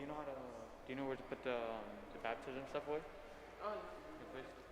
you know how to? Do you know where to put the baptism stuff away? Oh, Your place?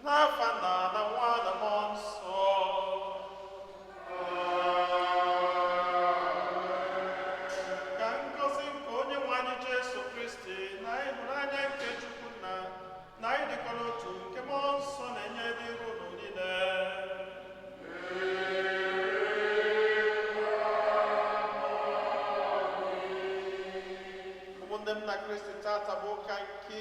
n'afa na nwa na mmụọ nsọ. Ka ngọzi nke onye nwe anyị Jesu Kristi na ịhụnanya nke Chukwu na ịdịkọ n'otu nke mmụọ nsọ na-enye dịrị unu niile. Ụmụnne m na Kristi, tata bụ ụka nke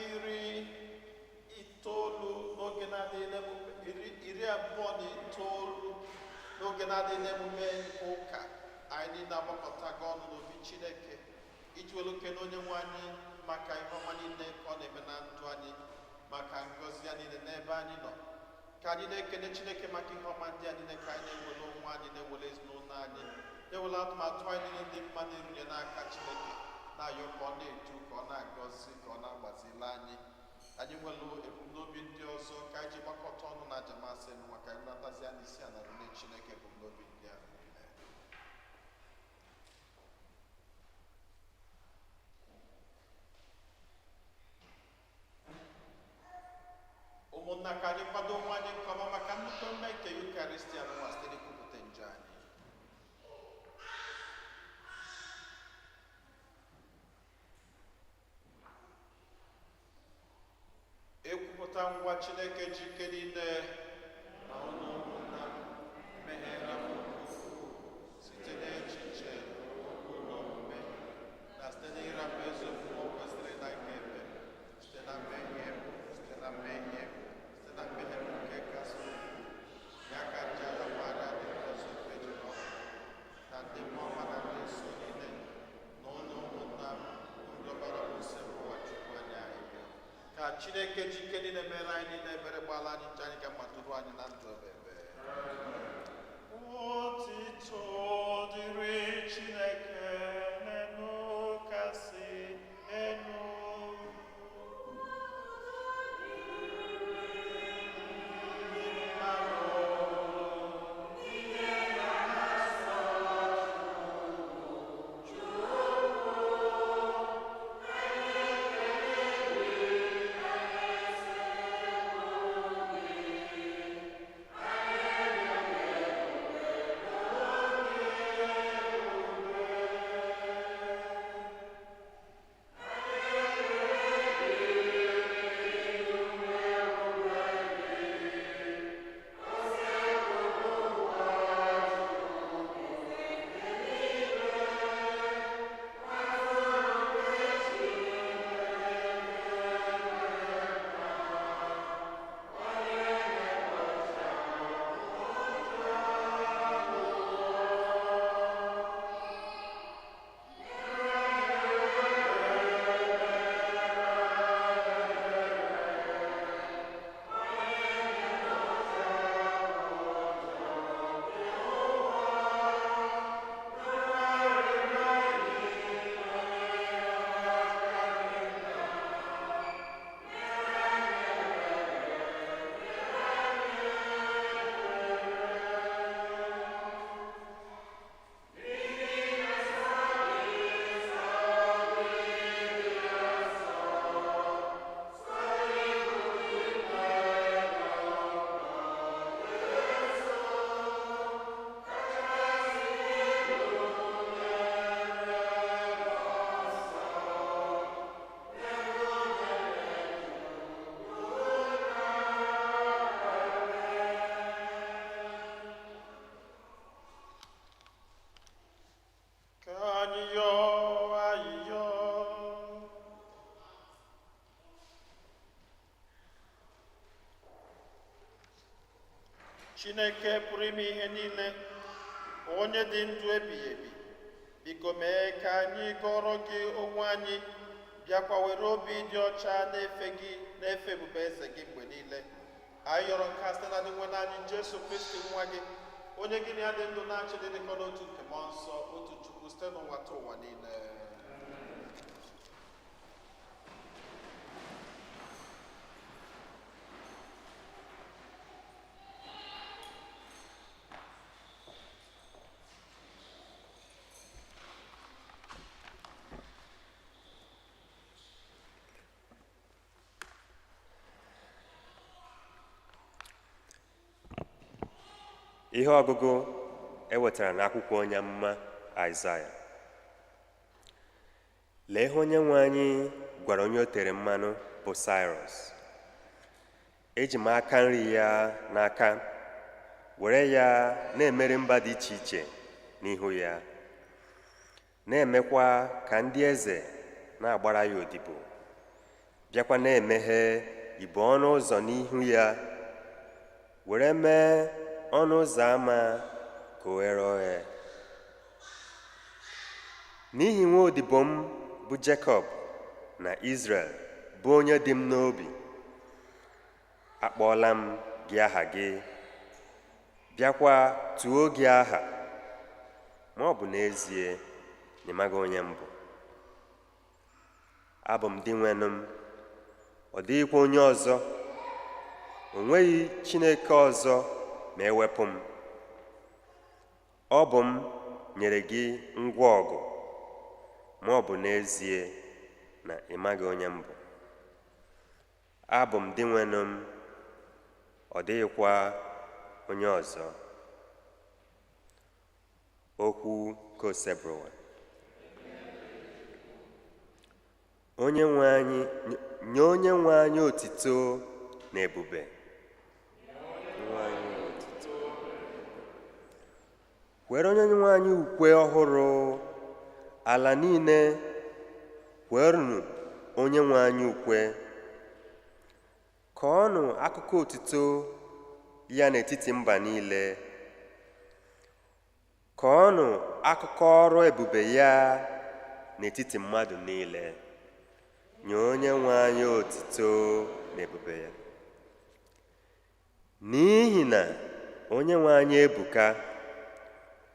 itoolu n'oge na-adịghị iri abụọ na itoolu n'oge na-adịghị n'emume nke ụka. Anyị niile agbakọtago ọnụ n'obi Chineke iji were kene onye nwe anyị maka ihe ọma niile ka ọ na-eme na ndụ anyị, maka ngọzi ya niile n'ebe anyị nọ. Ka anyị na-ekene Chineke maka ihe ọma ndị a niile ka anyị na-ewere onwe anyị, na-ewere ezinụlọ anyị, na-ewere atụmatụ anyị niile dị mma na-erunye n'aka Chineke, na-ayọ ka ọ na-edu, ka ọ na-agọzi, ka ọ na-agbazili anyị. Anyị nwere ebumnobi ndị ọzọ ka anyị ji gbakọta ọnụ na ajamasị nụ maka ịnatazi anyị isi ala nye Chineke ebumnobi ndị ahụ. Ụmụnna, ka anyị kwado onwe anyị nke ọma maka nnukwu mme nke Yukarịstịa nwa site n'ikwupụta njọ anyị. Ekwupụta ngwa Chineke ji ike niile na ọnụ ụmụnna mehiere m site n'echiche, okwu na omume, na site n'ịrapụ ezi omume o kwesịrị na ike ebe, site na mmehie m, site na mmehie m, site na mmehie m nke kasị ya ka nje ala mmadụ dị ọzọ mejọ na ndị mmụọ ọma na ndị nsọ niile na ọnụ ụmụnna m ndị ọbara ose ụwa Chukwu anyị ahịhịa. Ka Chineke ji ike niile mere anyị niile ebere gbala anyị nche anyị ka mmadụ anyị na ndụ ebebe. Otito dịrị Chineke n'enu kasị enu. Chineke pụrụ ime ihe niile, onye dị ndụ ebighị ebi, biko mee ka anyị gọrọ gị onwe anyị, bịakwa were obi dị ọcha na-efe gị, na-efe ebube eze gị mgbe niile. Anyị yọrọ nke a site na nwe anyị Jesu Kristi nwa gị, onye gị na ya dị ndụ na-achị dị dịkọ n'otu nke mmụọ nsọ, otu Chukwu site n'ụwa ta ụwa niile. Ihe ọgụgụ ewetara n'akwụkwọ onye amụma Aịzaya. Lee ihe onye nwe anyị gwara onye o tere mmanụ bụ Sairọs: eji m aka nri ya n'aka were ya na-emere mba dị iche iche n'ihu ya, na-emekwa ka ndị eze na-agbara ya odibo, bịakwa na-emeghe ibo ọnụ ụzọ n'ihu ya, were mee ọnụ ụzọ ámá ka o ghere oghe. N'ihi nwa odibo m bụ Jekọb na Izrel, bụ onye dị m n'obi, akpọọla m gị aha gị, bịakwa tuo gị aha, ma ọ bụ n'ezie na ịmaghị onye m bụ. Abụ m dị nwenụ m, ọ dịghịkwa onye ọzọ, o nweghị Chineke ọzọ ma ewepụ m. Ọ bụ m nyere gị ngwa ọgụ, ma ọ bụ n'ezie na ịmaghị onye m bụ. Abụ m dị nwenụ m, ọ dịghịkwa onye ọzọ. Okwu Kosebrowa. Nye onye nwe anyị otito na ebube. Were onye nwe anyị ukwe ọhụrụ, ala niile werenụ onye nwe anyị ukwe. Kọọnụ akụkọ otito ya n'etiti mba niile. Kọọnụ akụkọ ọrụ ebube ya n'etiti mmadụ niile. Nye onye nwe anyị otito na ebube ya. N'ihi na onye nwe anyị ebuka,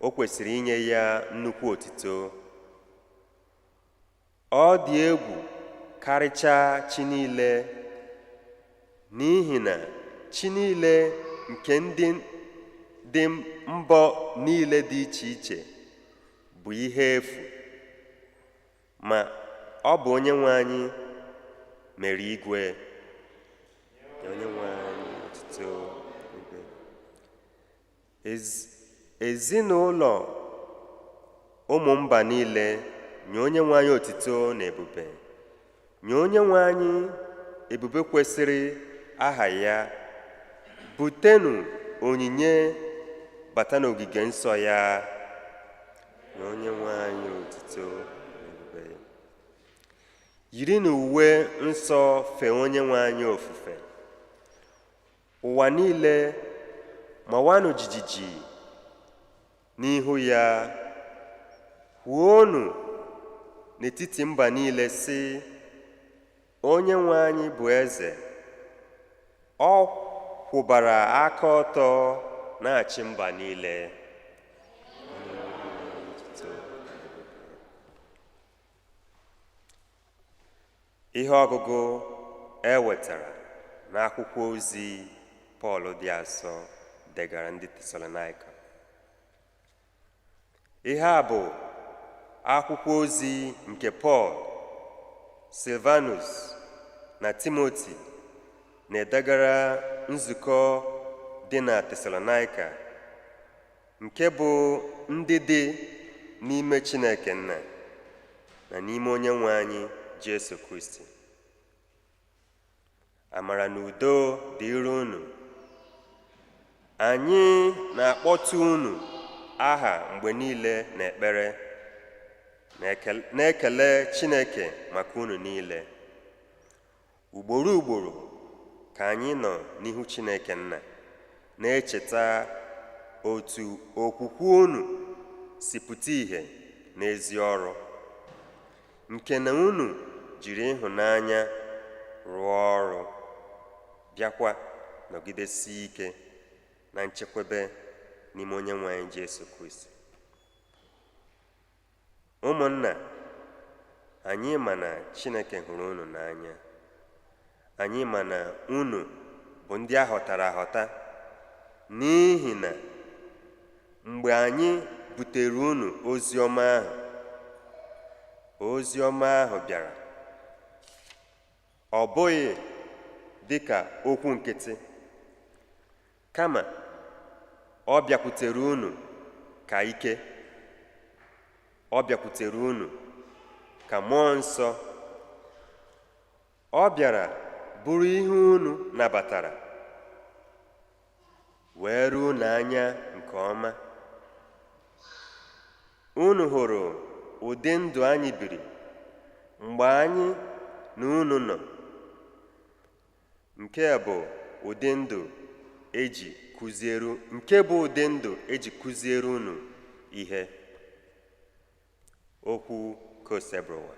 o kwesịrị inye ya nnukwu otito. Ọ dị egwu karịchaa chi niile, n'ihi na chi niile nke ndị dị mbọ niile dị iche iche bụ ihe efu, ma ọ bụ onye nwe anyị mere igwe. Onye nwe anyị otito igwe. Ezinụlọ ụmụ mba niile, nye onye nwe anyị otito na ebube. Nye onye nwe anyị ebube kwesịrị aha ya. Butenụ onyinye bata n'ogige nsọ ya. Nye onye nwe anyị otito na ebube. Yiri n'uwe nsọ fee onye nwe anyị ofufe. Ụwa niile mawanụ jijiji n'ihu ya. Kwuonụ n'etiti mba niile sị, onye nwe anyị bụ eze. Ọ kwụbara aka ọtọ na-achị mba niile. Ihe ọgụgụ ewetara n'akwụkwọ ozi Pọl dị asọ degara ndị Tesalonaịka. Ihe a bụ akwụkwọ ozi nke Pọl, Silvanus na Timoti na-edegara nzukọ dị na Tesalonaịka, nke bụ ndị dị n'ime Chineke Nna na n'ime onye nwe anyị Jesu Kristi. Amara na udo dịrị unu. Anyị na-akpọtụ unu aha mgbe niile n'ekpere, na-ekele Chineke maka unu niile. Ugboro ugboro ka anyị nọ n'ihu Chineke Nna, na-echeta otu okwukwe unu si pụta ìhè n'ezi ọrụ, nke na unu jiri ịhụnanya rụọ ọrụ, bịakwa nọgidesie ike na nchekwebe n'ime onye nwe anyị Jesu Kristi. Ụmụnna, anyị ma na Chineke hụrụ unu n'anya. Anyị ma na unu bụ ndị ahọtara ahọta, n'ihi na mgbe anyị butere unu ozi ọma ahụ bịara, ọ bụghị dị ka okwu nkịtị, kama ọ bịakwutere unu ka ike, ọ bịakwutere unu ka mmụọ nsọ, ọ bịara bụrụ ihe unu nabatara, wee ruo unu anya nke ọma. Unu hụrụ ụdị ndụ anyị biri mgbe anyị na unu nọ. Nke bụ ụdị ndụ eji kụziere unu ihe. Okwu Kosebrowa.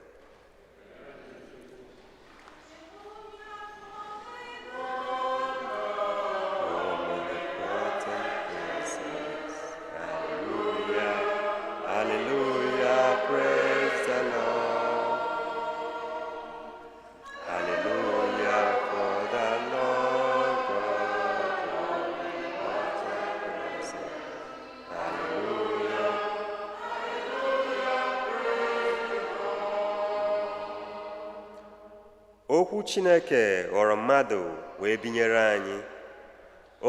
Okwu Chineke ghọrọ mmadụ wee binyere anyị.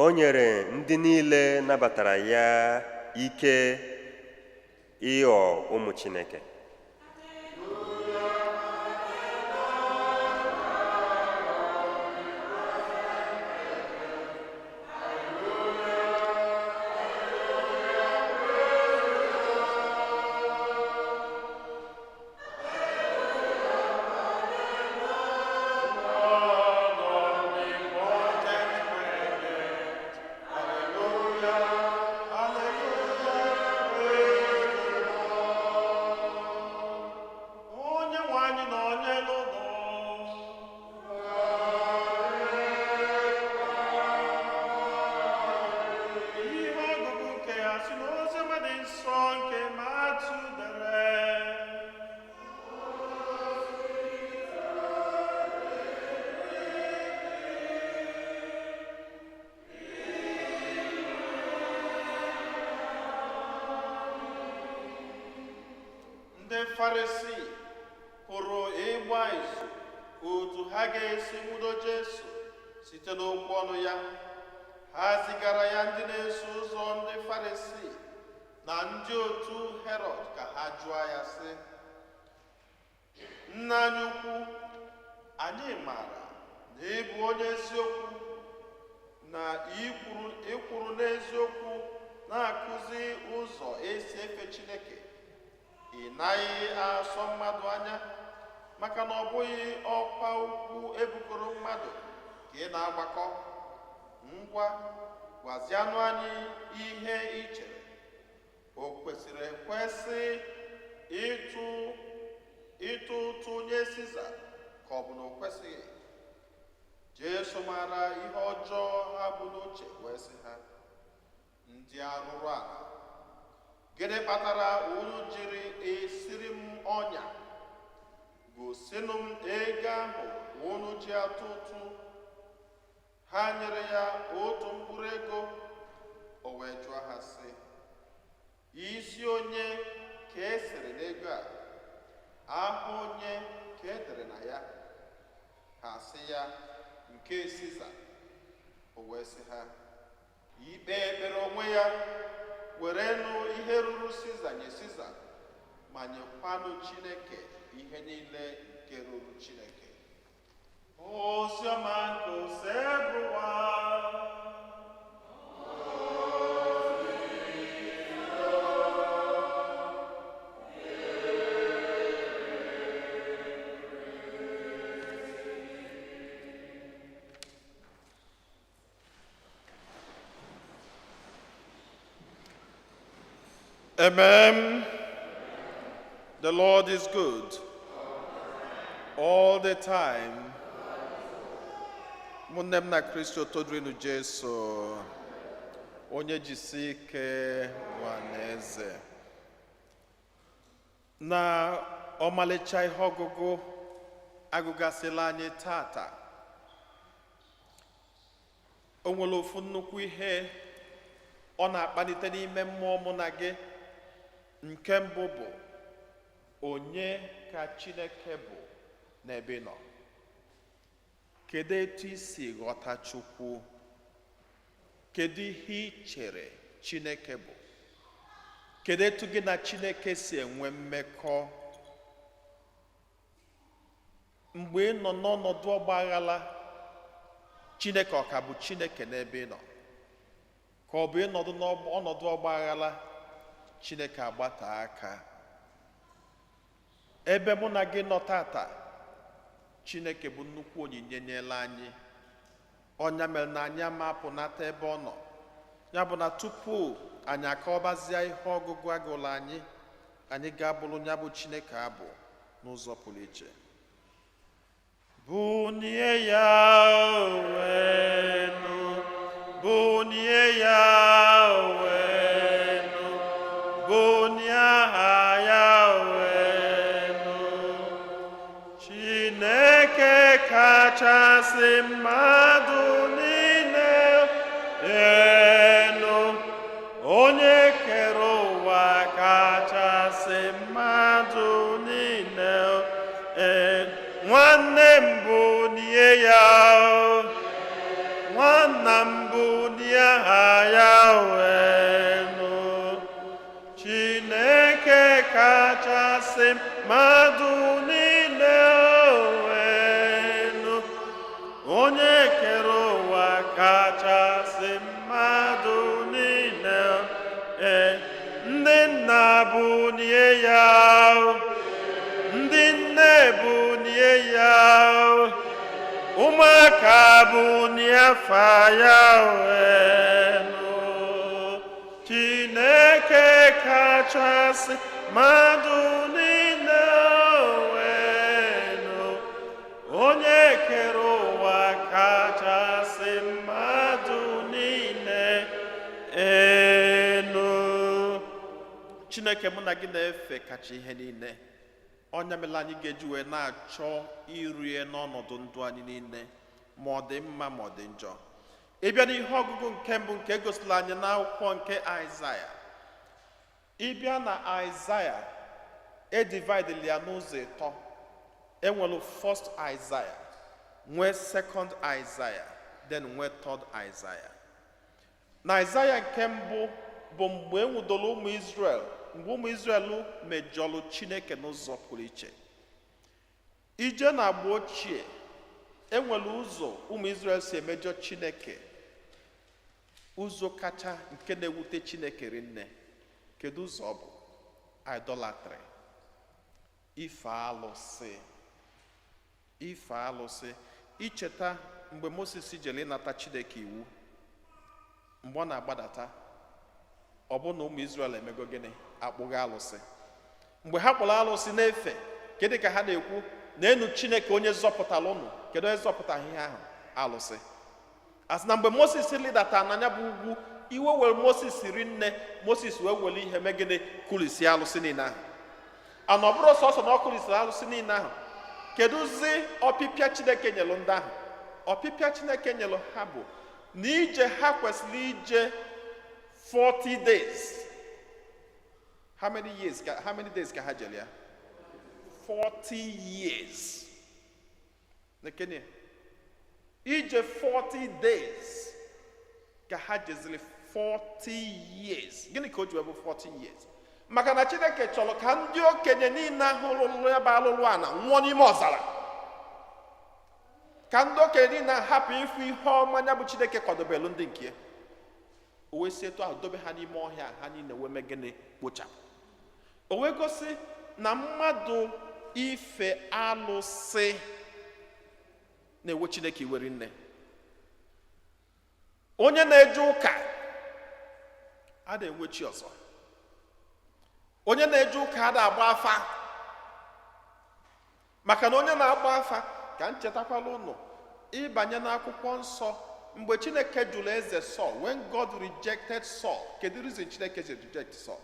O nyere ndị niile nabatara ya ike ịghọ ụmụ Chineke. Farisi hụrụ ịgba izu otu ha ga-esi nwudo Jesu site n'okwu ọnụ ya. Ha zigara ya ndị na-eso ụzọ ndị Farisi na ndị otu Herọd ka ha jụọ ya sị, nna anyị ukwu, anyị maara na ị bụ onye eziokwu na ikwuru n'eziokwu na-akụzi ụzọ esi efe Chineke. Ị naghị asọ mmadụ anya, maka na ọ bụghị ọkwa ukwu ebukọrọ mmadụ ka ị na-agbakọ. Ngwa, gwazianụ anyị ihe ị chere. O kwesịrị ekwesị ịtụ ụtụ nye Siza ka ọ bụ na o kwesịghị? Jesu maara ihe ọjọọ ha bụ n'uche, wee sị ha, ndị arụrụ ala, gịnị kpatara unu jiri esiri m ọnya? Gosinụ m ego ahụ unu ji atụ ụtụ. Ha nyere ya otu mkpụrụ ego. O wee jụọ ha sị, isi onye ka esere n'ego a? Aha onye ka e dere na ya? Ha sị ya, nke Siza. O wee sị ha, ikpe ekpere onwe ya. Werenụ ihe ruru Siza nye Siza, ma nyekwanụ Chineke ihe niile nke ruru Chineke. Oziọma nke Kosebrowa. Amen. The Lord is good all the time. Ụmụnne m na Kristo todrinu Jesu, onye jisi ike nwa na eze. Na ọmalịcha ihe ọgụgụ agụgasịla anyị tata. O nwere ofu nnukwu ihe ọ na-akpalite n'ime mmụọ mụ na gị. Nke mbụ bụ, onye ka Chineke bụ n'ebe nọ? Kedu etu isi ghọta Chukwu? Kedu ihe ị chere Chineke bụ? Kedu etu gị na Chineke si enwe mmekọ? Mgbe ị nọ n'ọnọdụ ọgbaghara, Chineke ọ ka bụ Chineke n'ebe ị nọ? Ka ọ bụ ịnọdụ n'ọnọdụ ọgbaghara, Chineke agbata aka? Ebe mụ na gị nọ tata, Chineke bụ nnukwu onyinye nyela anyị. Ọnya mere na anyị amapụ nata ebe ọ nọ. Ya bụ na tupu anyị akọbazie ihe ọgụgụ agụla anyị ga-abụrụ ya bụ Chineke abụ n'ụzọ pụrụ iche. Bunie ya owenu, bunie ya owenu, bunie aha ya owenu. Chineke kachasị mmadụ niile enu, onye kere ụwa kachasị mmadụ niile enu. Nwanne m bunie ya, nwanna m bunie aha ya owenu. Chineke kachasị mmadụ niile owenu, onye kere ụwa kachasị mmadụ niile enu. Ndị nna bunie ya, ndị nne bunie ya, ụmụaka bunie afa ya owenu. Chineke kachasị mmadụ niile owenu, onye kere ụwa kachasị mmadụ niile enu. Chineke mụ na gị na-efe kacha ihe niile. Ọnya mere anyị ga-eji wee na-achọ irie n'ọnọdụ ndụ anyị niile, ma ọ dị mma ma ọ dị njọ. Ịbịa n'ihe ọgụgụ nke mbụ nke gosila anyị n'akwụkwọ nke Aịzaya. Ịbịa na Aịzaya, edividili ya n'ụzọ ịtọ. Enwere first Aịzaya, nwee second Aịzaya, then nwee third Aịzaya. Na Aịzaya nke mbụ bụ mgbe e nwudoro ụmụ Izrel, mgbe ụmụ Izrel mejọrọ Chineke n'ụzọ pụrụ iche. Ije na agba ochie, enwere ụzọ ụmụ Izrel si emejọ Chineke. Ụzọ kacha nke na-ewute Chineke rinne. Kedu ụzọ ọ bụ? Idolatry. Ife alụsị. Ife alụsị. Icheta mgbe Moses jere ịnata Chineke iwu, mgbe ọ na-agbadata, ọ bụ na ụmụ Izrel emego gịnị? Akpụghị alụsị. Mgbe ha kpọrọ alụsị na-efe, kedu ka ha na-ekwu? Na-enu Chineke onye zọpụtara ụnụ. Kedu onye zọpụtara ihe ahụ? Alụsị. Asị na mgbe Moses lidata n'anya bụ ugwu, iwe were Moses rinne, Moses wee were ihe megide kulisi alụsị niile ahụ. Ana ọ bụrụ sọsọ na ọ kulisiri alụsị niile ahụ, kedụzi ọpịpịa Chineke nyelụ ndị ahụ? Ọpịpịa Chineke nyelụ ha bụ na ije ha kwesịrị ije 40 days. How many days ka ha jere ya? 40 years. Nekene. Ije 40 days ka ha jezili 40 years. Gịnị ka o ji bụ 40 years? Maka na Chineke chọrọ ka ndị okenye niile ahụ lụrụ ya bụ alụlụ a na nwụọ n'ime ọzara. Ka ndị okenye niile hapụ ịfụ ihe ọma ya bụ Chineke kwadobelu ndị nke ya. O wee si etu ahụ dobe ha n'ime ọhịa, ha niile wee megịnị? Kpochapụ. O wee gosi na mmadụ ife alụsị na-ewe Chineke iwere nne. Onye na-eje ụka a na-enwe chi ọzọ. Onye na-eje ụka a na-agba afa. Maka na onye na-agba afa, ka m chetakwala ụnụ ịbanye n'akwụkwọ nsọ mgbe Chineke jụrụ eze Saul, when God rejected Saul. Kedu reason Chineke ji reject Saul?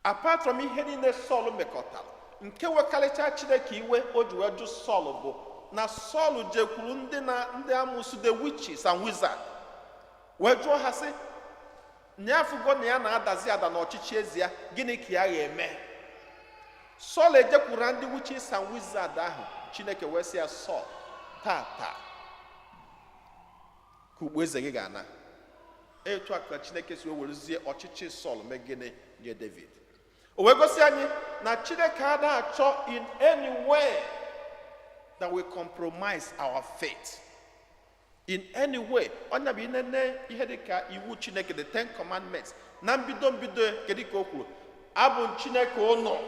Apart from ihe niile Saul mekọtara, nke wekarịcha Chineke iwe o ji wee jụ Saul bụ na Saul jekwuru ndị amụsụ, the witches and wizards, wee jụọ ha sị, nyafugo na ya na-adazi ada n'ọchịchị ezi ya, gịnị ka ya ga-eme? Saul ejekwuru ndị witches and wizards ahụ. Chineke wee sị ya, Saul, tata ka ukpu eze gị ga-ana. etu a ka Chineke si werezie ọchịchị Sọl megene nye David. O wee gosi anyị na Chineke ada achọ in any way that we compromise our faith. In any way. Ọnya bụ inene ihe dịka iwu Chineke, the 10 commandments. Na mbido kedu ka o kwuru? Abụ Chineke ụnọ.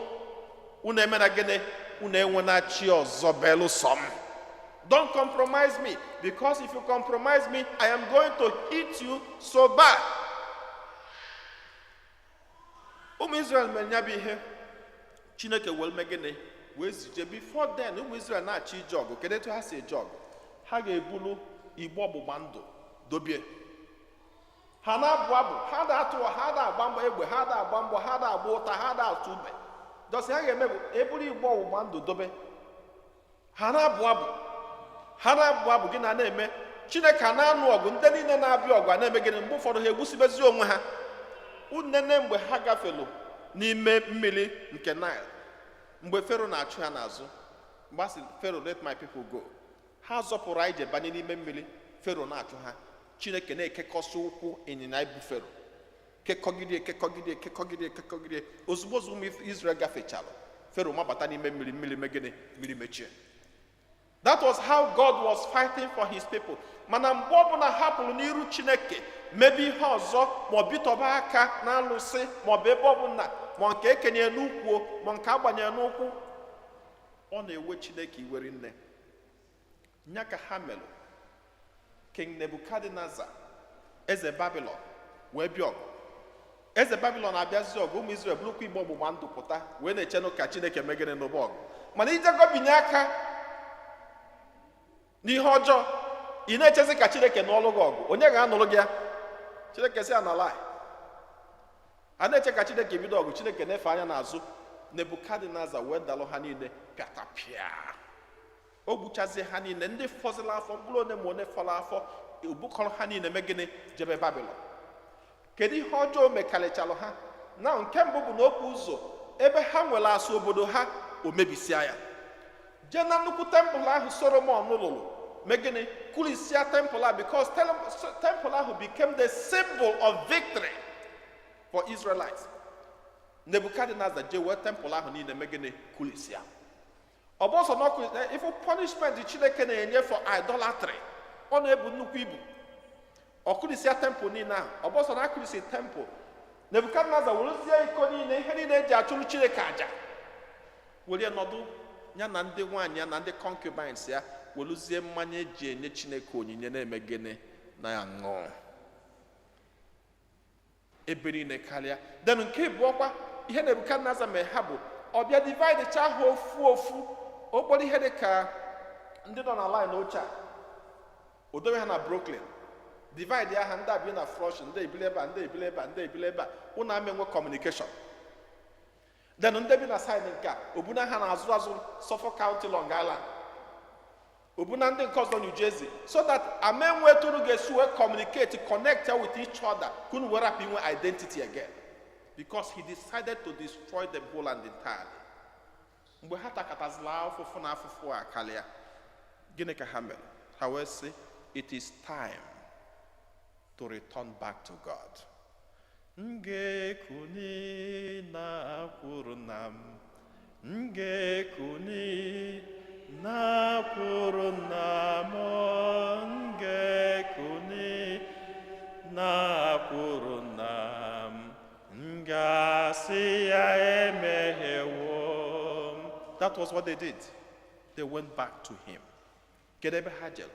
Unu emena gịnị? Unu enwena chi ọzọ belụsọ m. Don't compromise me, because if you compromise me, I am going to hit you so bad. Ụmụ Israel mere ya bụ ihe Chineke wee megene wee zije. Before then, ụmụ Israel na-achọ ije ọgụ. Kedu etu ha si eje ọgụ? Ha ga-ebulu igbe ọgbụgba ndụ dobie. Ha na-abụ abụ, ha da-atụ, ha da-agba mbọ egbe, ha da-agba mbọ, ha da-agba ụta, ha da-atụ ube. Dọsị ha ga-eme bụ eburu igbe ọgbụgba ndụ dobe. Ha na-abụ abụ, ha na-abụ abụ gị na-eme. Chineke na-anụ ọgụ, ndị niile na-abịa ọgụ a na-eme gịnị? Mgbe ụfọdụ ha egbusibezi onwe ha. Unene mgbe ha gafelu n'ime mmiri nke Nile, mgbe Fero na-achụ ha n'azụ, mgbe asị Fero, let my people go, ha zọpụrụ ije banye n'ime mmiri. Fero na-achụ ha, Chineke na-ekekọsị ụkwụ ịnyịnya ibu Fero, kekọgide. Ozugbo ụmụ Israel gafechara, Fero mabata n'ime mmiri, mmiri megide, mmiri mechie. That was how God was fighting for his people. Mana mgbe ọbụla hapụrụ n'iru Chineke mebe ihe ọzọ, ma ọ bitọba aka na alụsị, ma ọ bụ ebe ọbụla, ma nke ekenye n'ukwu, ma nke agbanyere n'ụkwụ, ọ na-ewe Chineke iwere nne. Nya ka ha melụ. King Nebuchadnezzar, eze Babylon, wee bịa ọgụ. Eze Babylon abịazi ọgụ, ụmụ Israel bulukwa igbe ọgbụgba ndụ pụta, wee na-echenụ ka Chineke megere n'ụba ọgụ. Mana ijego binye aka n'ihe ọjọọ, ị na-echezi ka Chineke n'ọlụ gị ọgụ, onye ga-anụrụ gị ya? Chineke si anala. A na-eche ka Chineke bido ọgụ, Chineke na-efe anya n'azụ. Nebukadneza wee dalụ ha niile pịatapịa. O gbuchazie ha niile, ndị fọzila afọ, mkpụrụ one ma one fọrọ afọ, ebukọrọ ha niile megịnị jebe Babilọn. Kedu ihe ọjọọ mekarịchalụ ha? Na nke mbụ bụ n'okwu ụzọ ebe ha nwere asụ obodo ha, o mebisia ya. Jee na nnukwu tempụl ahụ Solomon lụrụ, megịnị kulisia tempụl ahụ, because tempụl ahụ became the symbol of victory for Israelites. Nebukadneza jee wee tempụl ahụ niile megịnị kulisia. Ọ bụ ọsọ n'ọkụ ifu punishment Chineke na-enye for idolatry, ọ na-ebu nnukwu ibu. Ọkụlisia tempụl niile ahụ, ọ bụ ọsọ na akụlisi tempụl. Nebukadneza werezie iko niile, ihe niile eji achụrụ Chineke aja, were nọdụ ya na ndị nwaanyị ya na ndị concubines ya, weluzie mmanya eji enye Chineke onyinye na-eme gịnị na ya ṅụọ. Ebe niile karịa. Den nke ịbụọkwa ihe Nebukadneza mee ha bụ ọbịa divide cha ha ofu okporo ihe dị ka ndị nọ na line oche a, o dobe ha na Brooklyn, divide ya ha, ndị abịa na Flushing, ndị ebile ebe a, ndị ebile ebe a, ndị ebile ebe a, ụnụ ama enwe communication. Then ndị bi na side nke a, obuna ha na-azụ Suffolk County, Long Island, obuna ndị nke ọzọ New Jersey, so that ama enwe tụrụ ga-esi wee communicate, connect with each other, kunu were up inwe identity again. Because he decided to destroy them whole and entirely. Mgbe ha takatazila afụfụ na afụfụ a karịa, gịnị ka ha mere? Ha wee sị, it is time to return back to God. Ngekuni na kwuru na m, ngekuni na kwuru na m, ngekuni na kwuru na m. That was what they did. They went back to him. Kedebe Hajel.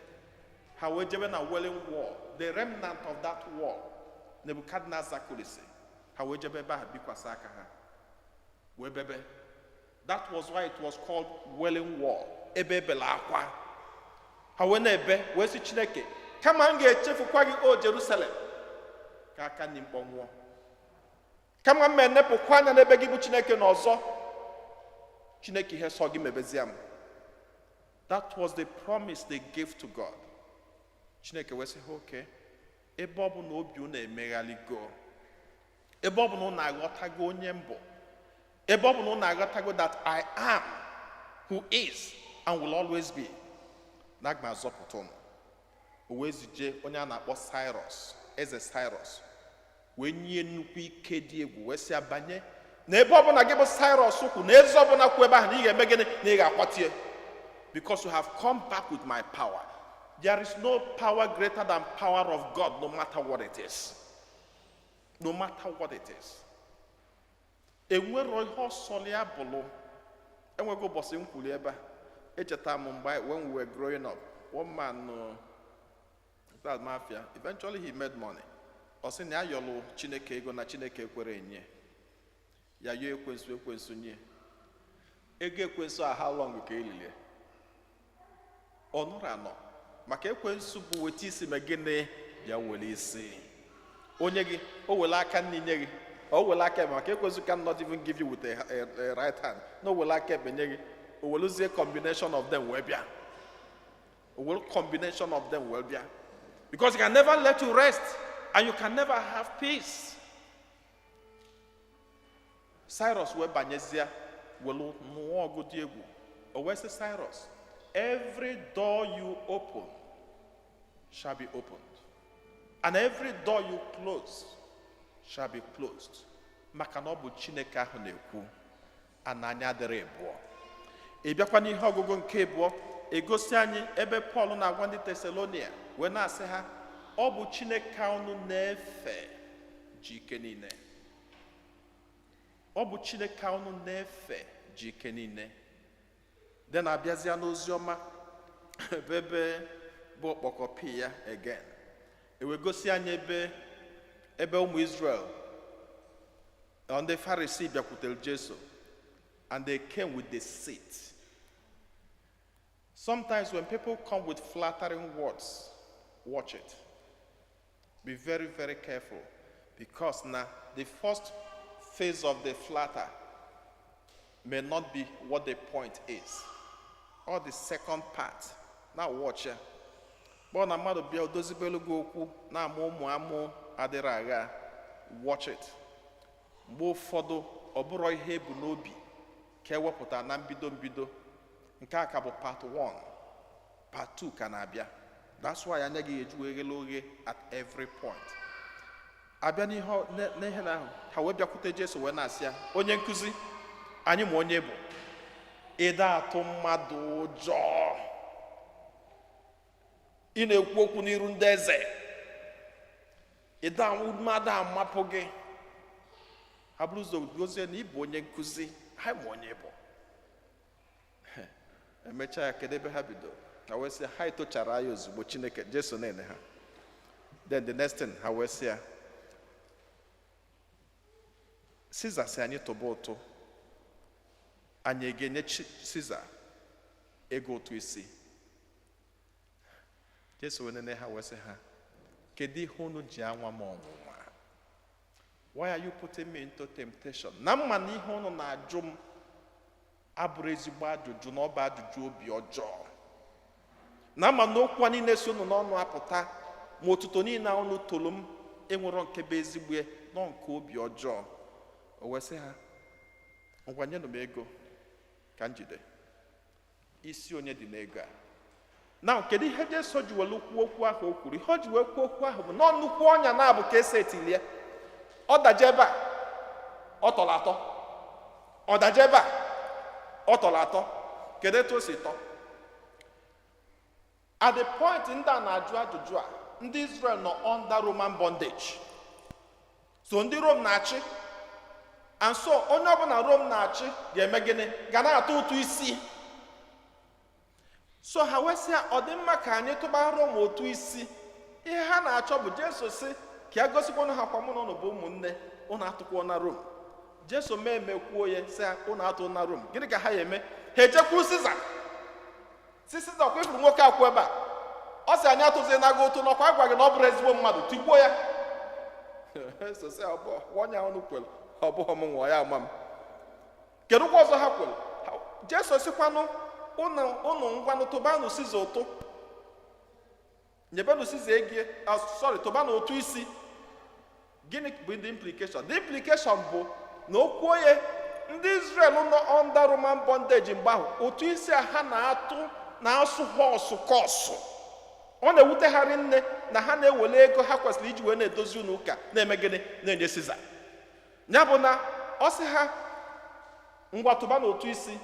Ha wee jebe na Wailing Wall. The remnant of that wall. Nebuchadnezzar kulisi. Ha wee jebe ebe ha bikwasa aka ha. Wee bebe. That was why it was called Wailing Wall. Ebe bela akwa. Ha wee na-ebe wee si Chineke, kama m ga-echefukwa gị o Jerusalem, ka aka ndị mkpọnwụọ. Kama m enepụkwa anya n'ebe gị bụ Chineke n'ọzọ, Chineke ihe sọ gị mebezie m. That was the promise they gave to God. Chineke wee sị ha, okay, ebe ọ bụ na obi unu emeghaligo, ebe ọ bụ na unu aghọtago onye mbụ, ebe ọ bụ na unu aghọtago that I am who is and will always be, na aga m azọpụta unu. O wee zije onye a na-akpọ Cyrus eze Cyrus wee nye nnukwu ike dị egwu wee si abanye na ebe ọbụla gị bụ Cyrus kwu na eze ọbụla kwu ebe ahụ na ị ga-eme gịnị na ị ga-akwatie, because you have come back with my power. There is no power greater than power of God, no matter what it is. No matter what it is. Enwero ihe ọsọli abụlụ enwego ụbọchị nkwuli ebe a echeta m mgbe when we were growing up, one man that mafia, eventually he made money. Ọ sị na ya yọlụ Chineke ego na Chineke ekwere enye ya yo ekwensu nye ego ekwensu a how long ka elilie ọ nụrụ anọ maka ekwensu bụ weta isi ma gịnị ya were isi onye gị o were aka nni nye gị o were aka ebe maka ekwensu can not even give you with a right hand no were aka ebe nye gị o weluzie combination of them wee bịa o were combination of them wee bịa because he can never let you rest and you can never have peace. Cyrus wee banyezie welu nụọ ọgụ dị egwu o wee sị Cyrus, every door you open shall be opened and every door you close shall be closed, maka na ọ bụ Chineke ahụ na-ekwu ana anya adịrị abụọ. Ị bịakwa n'ihe ọgụgụ nke abụọ egosi anyị ebe Pọl na-agwa ndị Tesalonia wee na-asị ha ọ bụ Chineke unu na-efe ji ike niile. Ọ bụ Chineke unu na-efe ji ike niile. Dị na-abịazịa n'ozi ọma ebe bụ ọkpọkọpi ya again. Ewegosi anyị ebe ụmụ Israel ndị Pharisee bịakwutere Jesu and they came with deceit. Sometimes when people come with flattering words, watch it. Be very, very careful, because now the first phase of the flatter may not be what the point is, or the second part. Now watch ya. But na mmadụ bịa odozibelu gị okwu na amụ adịrị agha, watch it. Mgbe ụfọdụ ọ bụrụ ihe ebu n'obi ka ewepụta na mbido nke a ka bụ part 1, part 2 ka na-abịa. That's why anya gị eju eghele oghe at every point. Abịa n'ihe na ahụ ha wee bịakwute Jesu wee na-asị ya, onye nkụzi anyị ma onye bụ ịda atụ mmadụ ụjọ, ị na-ekwu okwu n'iru ndị eze, ịda mmadụ amapụ gị. Ha bụrụ ụzọ gozie na ịbụ onye nkụzi, ha ma onye bụ. Emechaa ya kedu ebe ha bido ha wee sị ha etochara ya ozugbo Chineke Jesu na-ene ha. Then the next thing ha wee sị ya, Caesar sị anyị tụba ụtụ, anyị ga-enye Caesar ego ụtụ isi. Jesu wee nene ha wee sị ha, kedu ihe unu ji anwa m ọnwụnwa? Why are you putting me into temptation? Na mma na ihe unu na-ajụ m abụrụ ezigbo ajụjụ na ọ bụ ajụjụ obi ọjọọ. Na mma na okwu niile si unu n'ọnụ apụta ma otuto niile unu tolu m enwero nke bụ ezigbo nọ nke obi ọjọọ. O wee sị ha, ngwa nyenụ m ego ka njide. Isi onye dị n'ego a. Na kedu ihe Jesu ji welu kwuo okwu ahụ o kwuru? Ihe o ji wee kwuo okwu ahụ bụ na nnukwu ọnya na-abụ ka esi etilie. Ọ daje ebe a ọ tọrọ atọ, ọ daje ebe a ọ tọrọ atọ. Kedu etu o si tọ? At the point ndị a na-ajụ ajụjụ a, ndị Israel nọ under Roman bondage. So ndị Rome na-achị, and so onye ọbụla Rome na-achị ga-eme gịnị? Ga na-atụ ụtụ isi. So ha wee sị ọ dị mma ka anyị tụba Rome ụtụ isi. Ihe ha na-achọ bụ Jesu sị ka ya gosikwa ha kwa mụ na ụnụ bụ ụmụnne, ụnụ atụkwuo na Rome. Jesu mee emekwuo ya sị ụnụ atụ na Rome. Gịnị ka ha ya eme? Ha ejekwu Caesar. Si Caesar kwa ifuru nwoke akwụ ebe a, ọ sị anyị atụzie na gị ụtụ n'ọkwa agwa gị na ọ bụrụ ezigbo mmadụ, tigbuo ya. So sị onye ahụ kwere ọ bụghị m nwa ya ama m. Kedu kwa ọzọ ha kwere? Jesu sịkwanụ ụnụ ngwanụ tụbanụ Caesar ụtụ, nyebenụ Caesar ego, tụbanụ ụtụ isi. Gịnị bụ the implication? The implication bụ na okwu onye ndị Israel nọ under Roman bondage mgbe ahụ, ụtụ isi a ha na-atụ na-asụ ha ọsụ kọsụ. ọ na-ewutegharị nne na ha na-ewele ego ha kwesịrị iji wee na-edozi ụlọ ụka na-eme gịnị na-enye Siza. Ya bụ na ọ sị ha ngwa tụba n'otu isi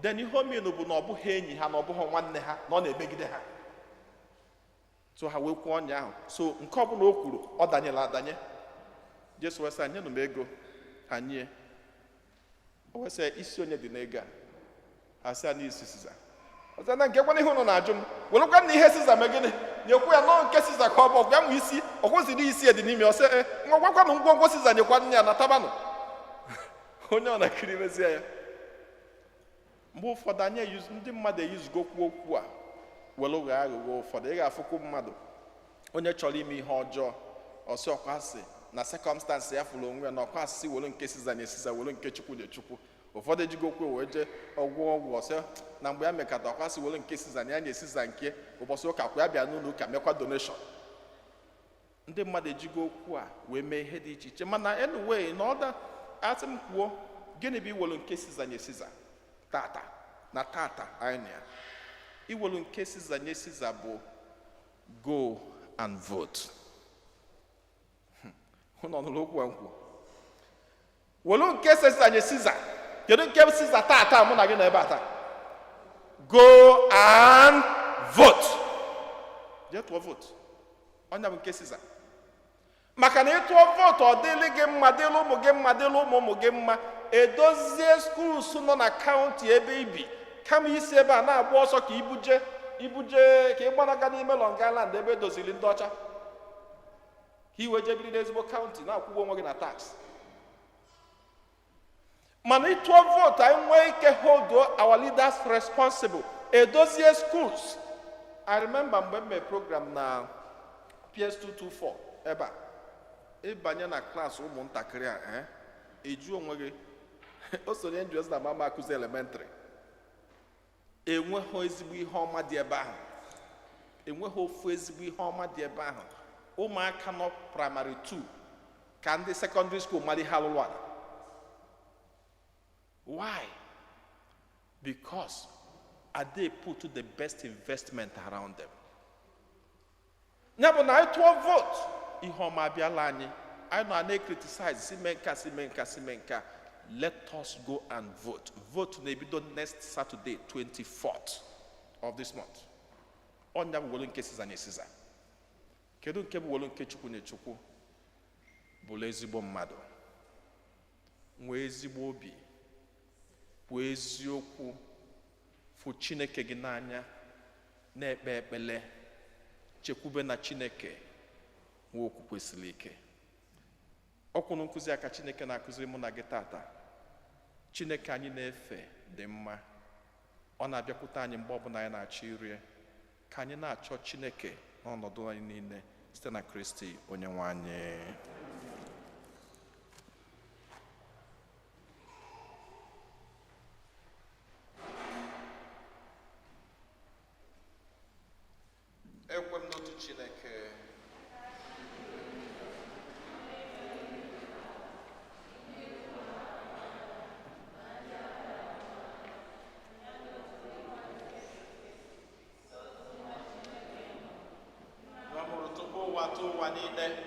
den ihe omenu bụ na ọ bụghị enyi ha na ọ bụghị nwanne ha na ọ na-emegide ha, so ha wee kwuo ọnya ahụ. So nke ọbụla o kwuru ọ danyela adanye. Jesu wee sị anyị nụ m ego ha nye. O wee sị isi onye dị n'ego a, ha sị anyị isi Siza. Ọzọ na nke kwana ihe ụnụ na-ajụ m welekwa na ihe Siza mee gịnị nyekwu ya nọọ nke Siza ka ọ bụ ọgwa nwe isi ọkwụziri isi dị n'ime ọsị ngwagwanụ ngwongwo Siza nyekwa nne ya na tabanụ. Onye ọ na-akiri mezie ya. Mgbe ụfọdụ anyị ndị mmadụ eyuzugo okwu okwu a were ụgha aghụghọ ụfọdụ. Ị ga-afụkwu mmadụ onye chọrọ ime ihe ọjọọ ọsị ọkwasị na sekọmstansị ya fụrụ onwe ya na ọkwa asịsị were nke Siza nye Siza were nke Chukwu nye Chukwu. Ụfọdụ ejigo okwu wee jee ọgwụ ọgwụ ọsị na mgbe ya mekata ọkwasị were nke Siza na ya nye Siza nke ụbọchị ụka kwa ya bịa n'ụlọ ụka mekwa donation. Ndị mmadụ ejigo okwu a wee mee ihe dị iche iche. Mana anyway na ọda asị m kwuo gịnị bụ iwelu nke Siza nye Siza tata na tata anyị ya. Iwelu nke Siza nye Siza bụ go and vote. Ụnọ nụrụ okwu a nkwu. Welu nke Siza nye Siza. Kedu nke Siza tata mụ na gị na ebe a taa? Go and vote. Jee tụọ vote. Ọnya bụ nke Siza. Maka na ịtụọ vote ọ dịlị gị mma, dịlị ụmụ gị mma, dịlị ụmụ gị mma, edozie skuls nọ na kaụntị ebe ibi kama isi ebe a na-agba ọsọ ka ibuje ka ị gbanaga n'ime Long Island ebe edozili ndị ọcha ka iwe jebiri n'ezigbo kaụntị na-akwụgbo onwe gị na tax. Mana ịtụọ vote anyị nwee ike hold our leaders responsible, edozie schools. I remember mgbe m mee program na PS224 ebe a ịbanye na klaasị ụmụntakịrị a eju onwe gị o sonye njụzi na mama akụzi elementrị enweghị ezigbo ihe ọma dị ebe ahụ, enweghị ofu ezigbo ihe ọma dị ebe ahụ. Ụmụaka nọ praịmarị 2 ka ndị sekọndịrị skuul mmadụ ha lụrụ ala. Why? Because they put the best investment around them. Ya bụ na anyị tụọ vote ihe ọma abịala anyị nọ na-criticize si mee nka. Let us go and vote. Vote na-ebido next Saturday 24th of this month. Ọnya bụ welu nke Siza nye Siza. Kedu nke bụ welu nke Chukwu nye Chukwu? Bụrụ ezigbo mmadụ, nwee ezigbo obi, kwuo eziokwu, fụ Chineke gị n'anya, na-ekpe ekpele, chekwube na Chineke, nwee okwukwe siri ike. Ọkwụnụ nkụzi aka Chineke na-akụziri mụ na gị tata. Chineke anyị na-efe dị mma. Ọ na-abịakwute anyị mgbe ọbụla anyị na-achọ iri. Ka anyị na-achọ Chineke n'ọnọdụ anyị niile site na Kristi onye nwe anyị. Ekwe m n'otu Chineke. Ụwa niile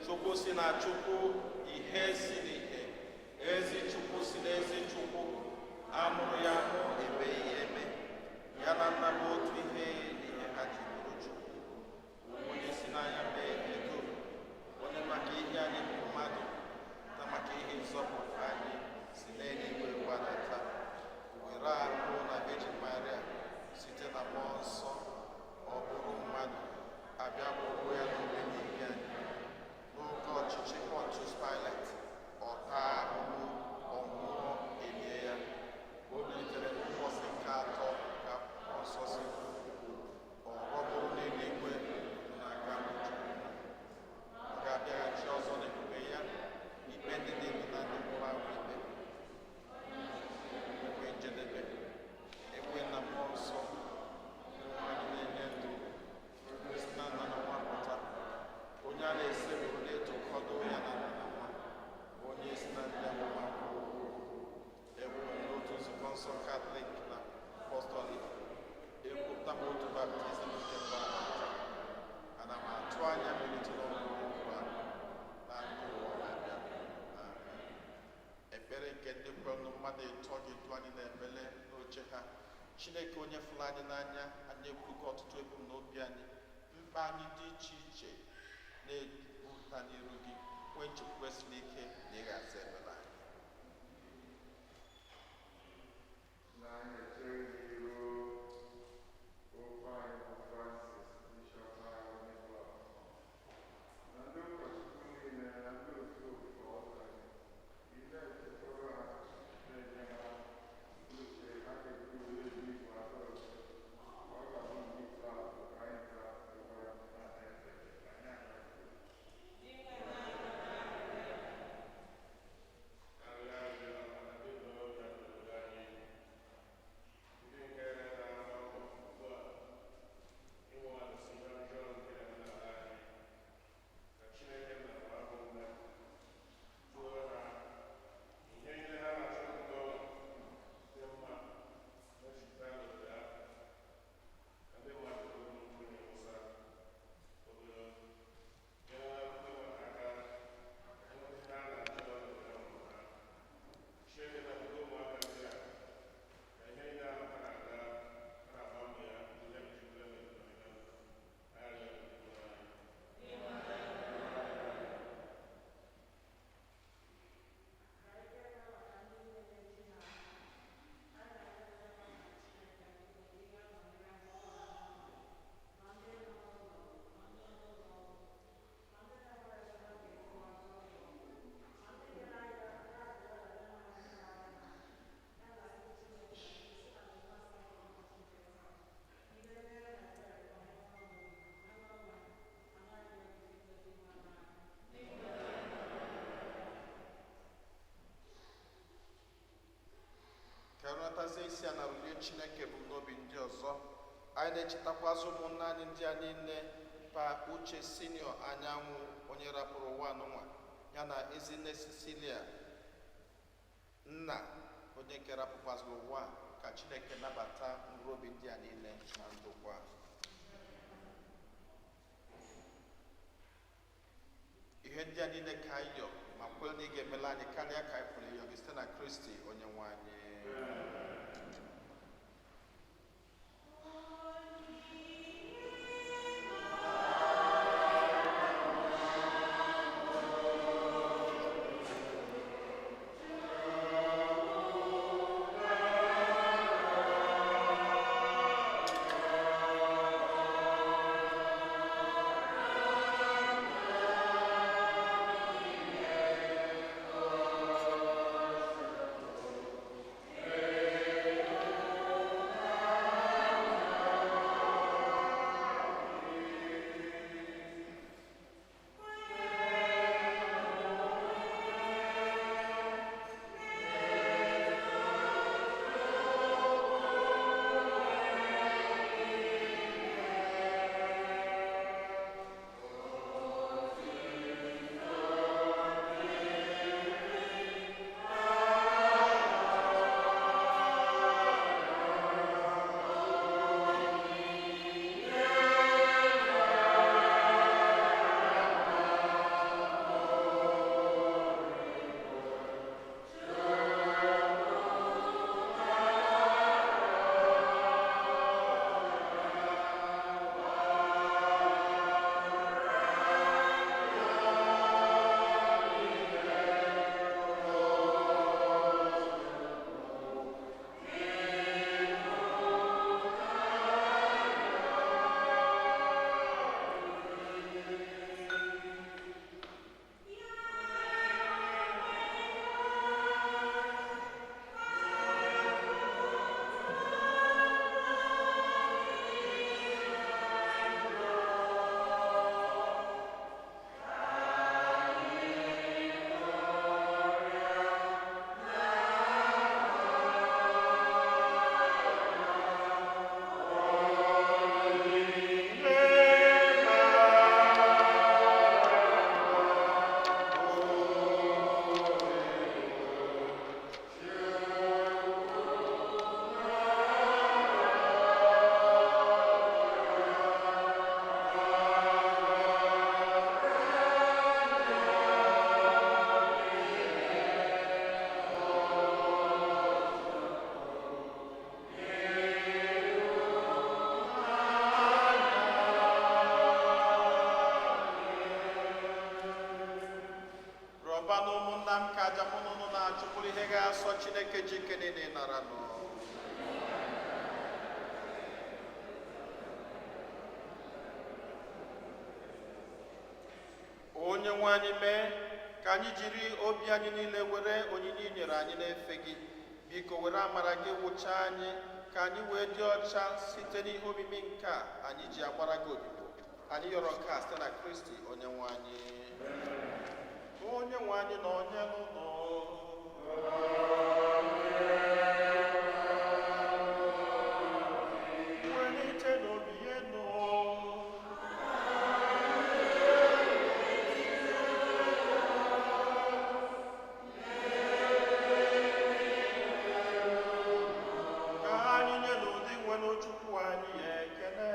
Chukwu si na Chukwu, ihe si n'ihe, ezi Chukwu si n'ezi Chukwu, amụrụ ya amụ, emeghị eme, ya na nna bụ otu ihe n'ihe ha ji bụrụ Chukwu. Onye si n'anya mee ihe dum, onye maka ihe anyị bụ mmadụ na maka ihe nzọpụta anyị si n'eluigwe gbadata, were ahụ na Virgin Maria site na Mmụọ Nsọ ọ bụrụ mmadụ, abịa gbogbo ya n'obe n'ike anyị. N'oge ọchịchị Pontius Pilate, ọ taa ahụhụ, ọnwụọ, elie ya. O bilitere n'ụbọchị nke atọ ka Mmụọ Nsọ si kwuo. Chineke onye fụrụ anyị n'anya, anyị ekwugo ọtụtụ ebumnobi anyị, mkpa anyị dị iche iche na-ebupụta n'iru gị, nwee nchekwube siri ike na ị ga-aza ekpere anyị. Karịnatazie isi a na rulie Chineke bụ n'obi ndị ọzọ. Anyị na-echetakwazị ụmụnna anyị ndị a niile, Pa Uche Sinio Anyanwụ, onye rapụrụ ụwa n'ụwa, ya na Ezinne Cecilia Nna, onye nke rapụkwazịrị ụwa. Ka Chineke nabata mkpụrụ obi ndị a niile na ndokwa. Ihe ndị a niile ka anyị yọ ma kwere na ị ga-emela anyị karịa ka anyị pụrụ ịyọ gị site na Kristi onye nwe anyị. Amen. n'ụba na ụmụnna m ka aja mụ na ụnụ na-achụpụrụ ihe ga-asọ Chineke ji ike niile nara nụ. Onye nwe anyị mee ka anyị jiri obi anyị niile were onyinye i nyere anyị na-efe gị. Biko were amara gị wụcha anyị ka anyị wee dị ọcha site n'ihe omimi nke a anyị ji agbara gị odibo. Anyị yọrọ nke a site na Kristi onye nwe anyị. Onye nwe anyị na onye n'ụlọ welite n'obi enu. Ka anyị nye n'ụdị nwere Chukwu anyị ekele.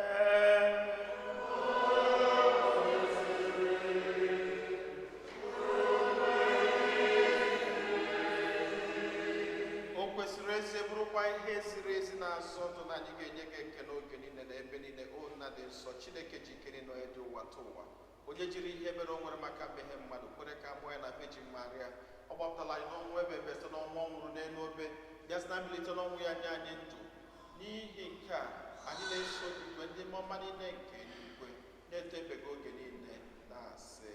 Ihe ziri ezi na-asọ ndụ na anyị ga-enye gị ekele oge niile na ebe niile. O nna dị nsọ, Chineke jikere nọ dị ụwa ta ụwa, onye jiri ihe mere o nwere maka mmehie mmadụ, kwere ka amụọ ya na Virgin Maria. Ọ gbapụtala anyị n'ọnwụ ebe ebe site n'ọnwụ ọ nwụrụ n'elu obe, ya si na mbilite n'ọnwụ ya nye anyị ndụ. N'ihi nke a anyị na-eso igwe ndị mmụọ niile nke eluigwe na-etebeghị oge niile na-asị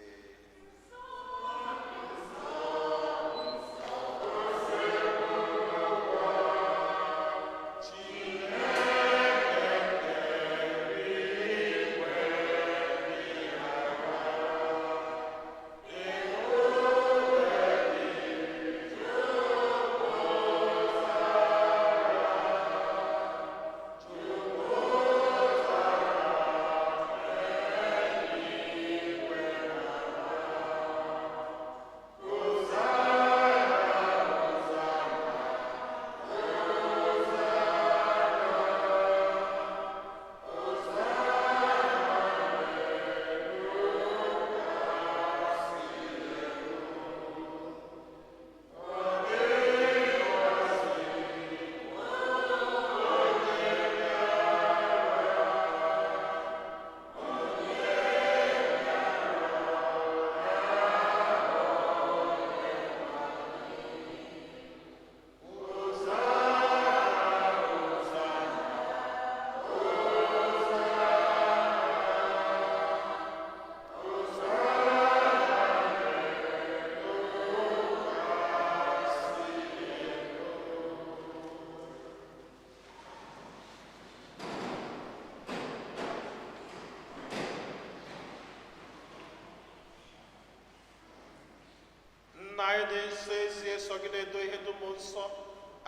anyị dị nsọ ezi esogide edo ihe dum nsọ.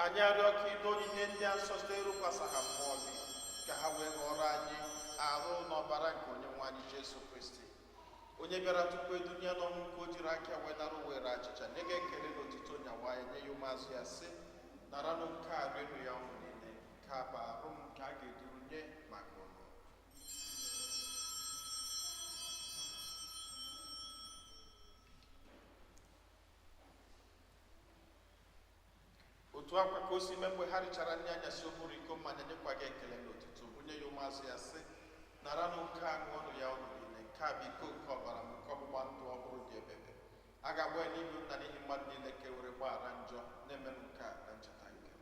Anyị arịọ ka ido onyinye ndị a nsọ site ịrụkwasị ha mmụọ gị, ka ha wee ghọrọ anyị arụ n'ọbara nke onye nwe anyị Jesu Kristi, onye bịara tupu edunya n'ọnwụ nke o jiri aka wee nara were achịcha nye gị ekele na otito nyawa ya, nye ya ụmụazụ ya sị, naranụ nke a rienụ ya ọnwụ niile, nke a bụ arụ m nke a ga-eduru nye maka ụnụ. Otu akwa ka o si mee mgbe ha richara nri anyasị oburu iko mmanya nyekwa gị ekele na otuto, onye ya ụmụazụ ya sị, naranụ nke a ṅụọnụ ya ọnụ niile, nke a bụ iko nke ọbara m, nke ọgbụgba ndụ ọhụrụ dị ebebe. A ga-agba ya n'ihu nna n'ihi mmadụ niile ka e were gbaghara njọ, na-emenụ nke a na ncheta nke m.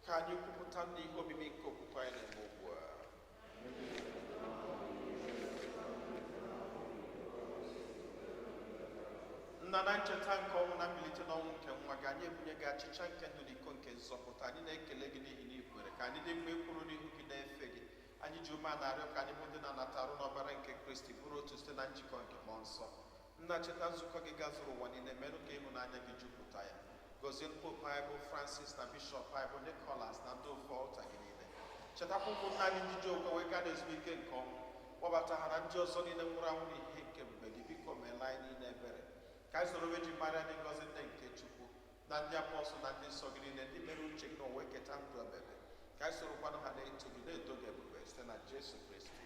Ka anyị kwupụta n'ihe omimi nke okwukwe anyị na-eme ugbu a. Nna, na ncheta nke ọnwụ na mbilite n'ọnwụ nke nwa gị, anyị ebunye gị achịcha nke ndụ na iko nke nzọpụta. Anyị na-ekele gị n'ihi na ikwere ka anyị dị mma ekwuru n'ihu gị na-efe gị. Anyị ji ume a na-arịọ ka anyị bụ ndị na-anata arụ n'ọbara nke Kristi, bụrụ otu site na njikọ nke mmụọ nsọ. Nna, cheta nzukọ gị gazuru ụwa niile, merụ ka ịhụnanya gị jupụta ya. Gọzie pope anyị bụ Francis na bishọp anyị bụ Nicholas na ndị ofe ọlta gị niile. Chetakwa ụmụnna anyị ndị ji okwe wee gaa n'ezumike nke ọnwụ, kpọbata ha na ndị ọzọ niile nwụrụ anwụ n'ihe nke mgbe gị. Biko meela anyị niile ebere, ka anyị soro Virgin Maria dị ngọzi nne nke Chukwu na ndị apọstọl na ndị nsọ gị niile, ndị mere uche gị n'ụwa eketa ndụ ebebe. Ka anyị sorokwanụ ha na-eto gị na-eto gị ebube site na Jesu Kristi.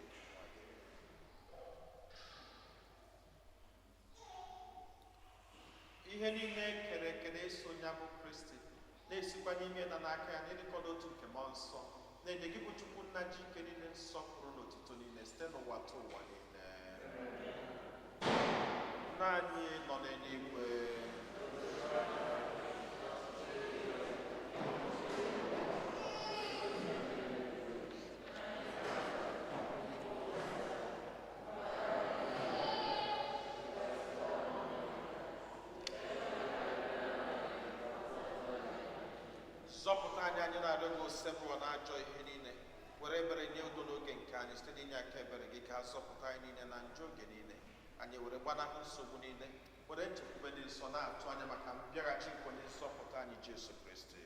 Ihe niile kere eke na-eso onye bụ Kristi, na-esikwa n'ime na n'aka ya na-edekọta otu nke mmụọ nsọ na-enye gị bụ Chukwu nna ji ike niile nsọpụrụ n'otuto niile site n'ụwa tụ ụwa niile. Nna anyị nọ n'eluigwe, zọpụta anyị, anyị na-arịọ gị osebụọ na ajọ ihe niile, were ebere nye udo n'oge nke anyị site n'inye aka ebere gị ka zọpụta anyị niile na njọ oge niile, anyị were gbanahụ nsogbu niile, were nchekwube dị nsọ na-atụ anya maka mbịaghachi nke onye nzọpụta anyị Jesu Kristi.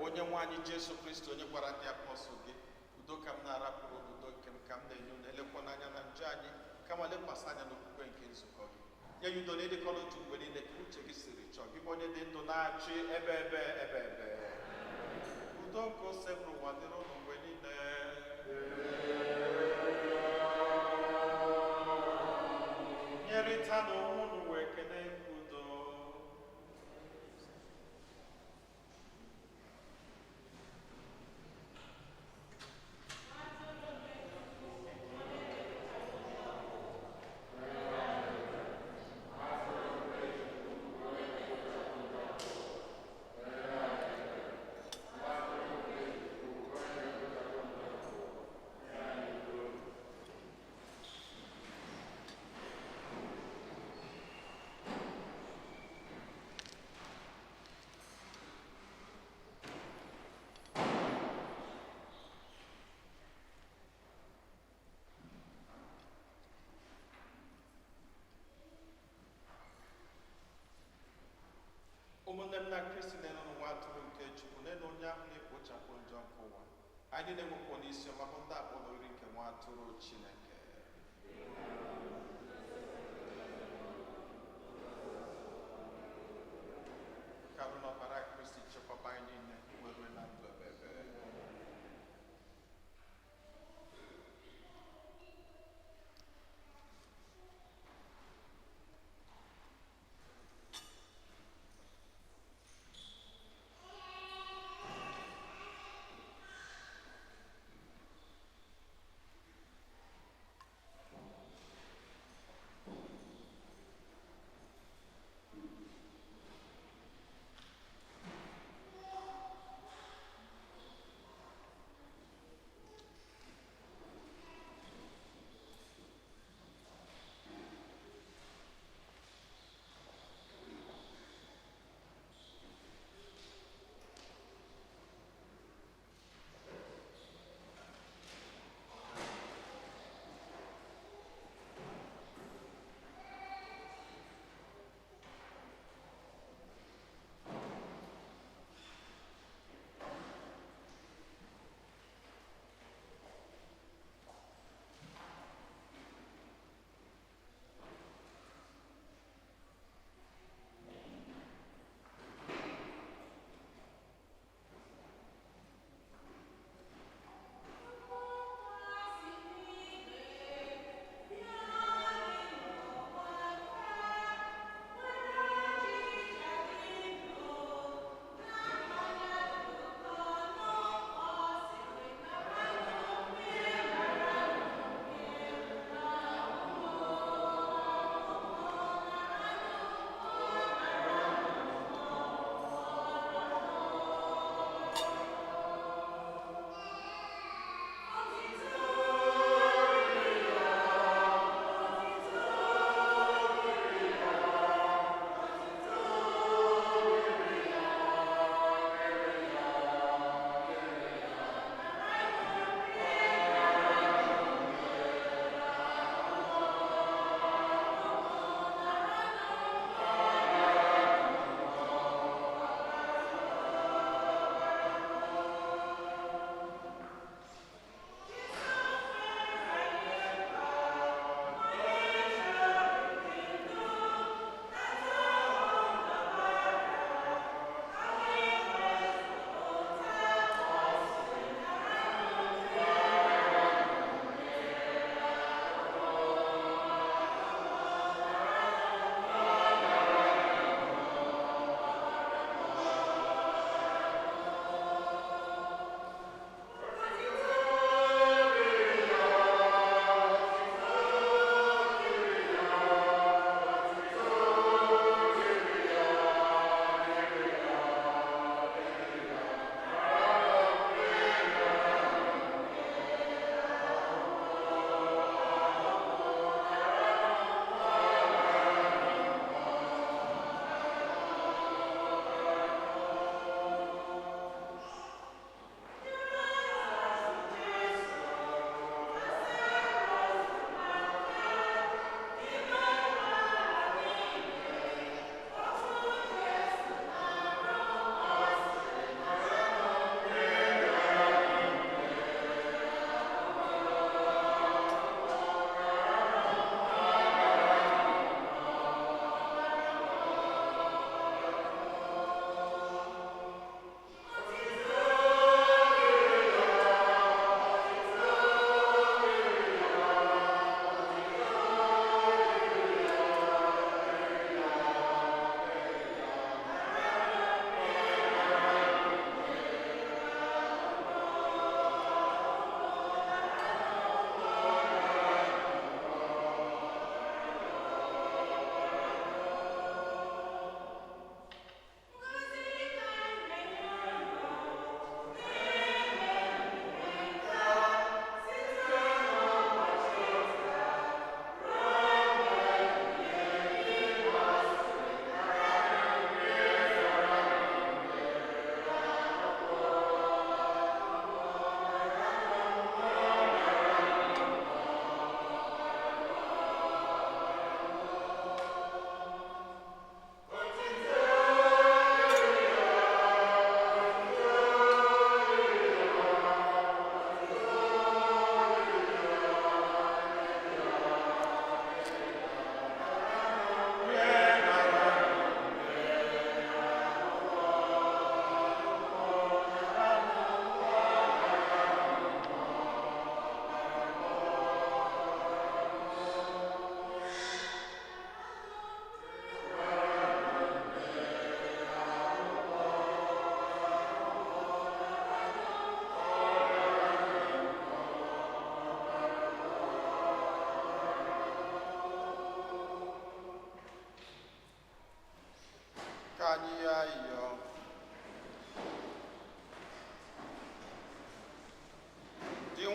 Onye nwe anyị Jesu Kristi, onye gwara ndị apọstụl gị, udo ka m na-arapụrụ udo nke m ka m na-enye unu, elekwa n'anya na njọ anyị, kama lekwasị anya n'okwukwe nke nzukọ gị. Nye ya udo na ịdịkọrọ otu mgbe niile ka uche gị siri chọọ, gị bụ onye dị ndụ na-achị ebe udo nke ose bụrụ ụwa dịrị ụnụ mgbe niile. Nyerịta n'onwe unu wee kene udo. Ụmụnne m na Kristi na-enụ n'ụwa atụrụ nke Chukwu, na-enụ onye ahụ na-ekpochapụ njọ nke ụwa. Anyị na-enwekwa n'isi ọma bụ ndị akpọ n'ori nke nwa atụrụ Chineke. Ka bụ n'ọbara Kristi chekwaba anyị niile were na ndụ ebebe.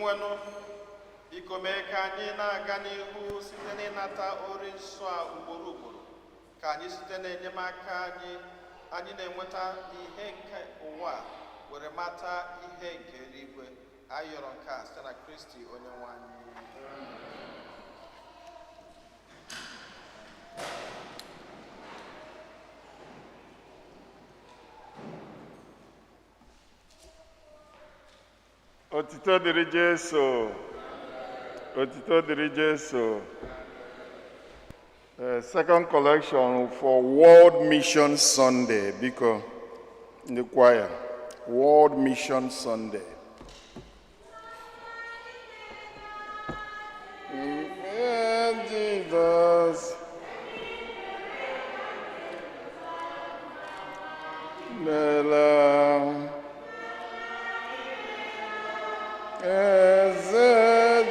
nwenụ biko mee ka anyị na-aga n'ihu site n'ịnata ori nsọ a ugboro ugboro ka anyị site n'enyemaka anyị na-enweta ihe nke ụwa were mata ihe nke eluigwe. Anyị yọrọ nke a site na Kristi onye nwe anyị. Otito dịrị Jesu. Otito dịrị Jesu. Second collection for World Mission Sunday, because in the choir, World Mission Sunday. Jesus.